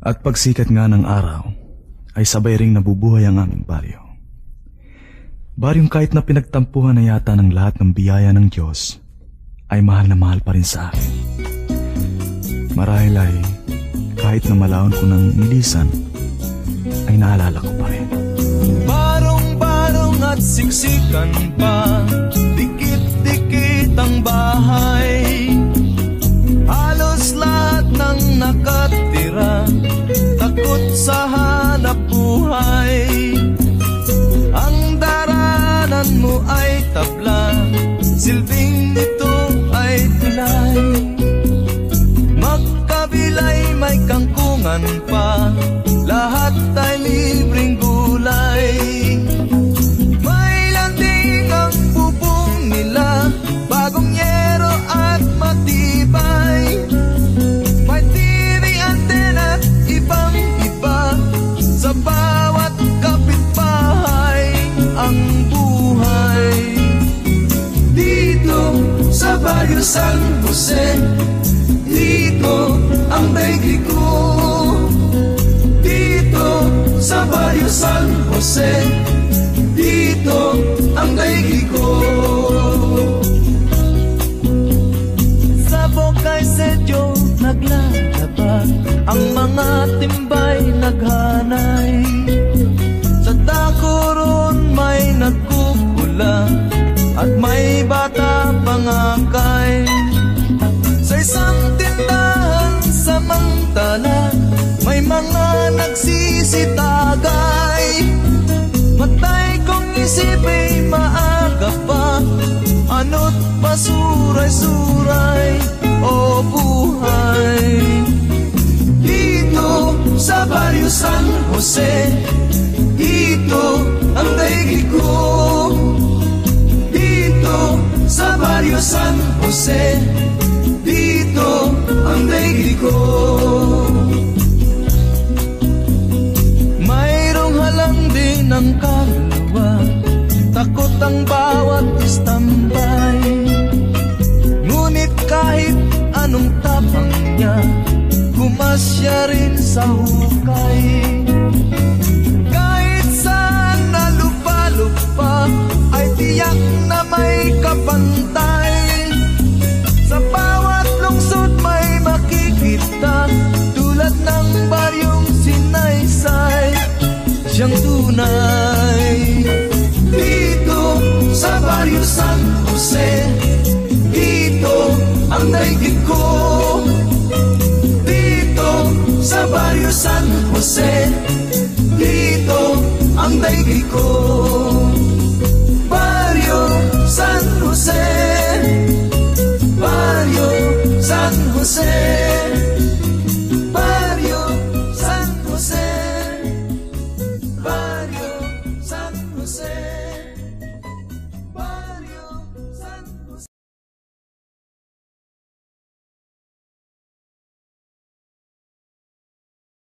At pagsikat nga ng araw, ay sabay ring nabubuhay ang aming baryo. Baryong kahit na pinagtampuhan na yata ng lahat ng biyaya ng Diyos, ay mahal na mahal pa rin sa akin. Marahil ay kahit na malaon ko ng nilisan, ay naalala ko pa rin. Barong-barong at siksikan pa, dikit-dikit ang bahay. Halos lahat ng nakatira, takot sa hanap buhay. Ang daranan mo ay tabla, silbing nito ay tulay. Magkabilay may kangkungan pa, lahat ay libreng gulay. May landing ang bubong nila, bagong yero at matibay. May TV antenna at ibang iba, sa bawat kapitbahay ang buhay. Dito sa Barrio San Jose, dito ang daigdig ko. Dito sa Barrio San Jose, dito ang daigdig ko. Sa Bocay Sedyo naglalaba, ang mga timbay naghanay. Sa Dacoron may nagkukula, at may bata pangakay. Sa isang tindahan samantala, may mga nagsisitagay. Matay kong isip ay maaga pa, ano't pasuray-suray o buhay. Dito sa Barrio San Jose, dito ang daigdig ko. Dito sa Barrio San Jose, dito ang daigdig ko. Mayroong halang din ang kaluluwa, takot ang bawat istambay. Ngunit kahit anong tapang niya, gumasya rin sa hukay. Kahit saan nalupa-lupa, ay tiyak na may kapantay. Sa bawat lungsod may makikita, tulad ng baryong Sinaysay, siyang tunay. Dito sa Barrio San Jose, dito ang daigdig ko. Dito sa Barrio San Jose, dito ang daigdig ko.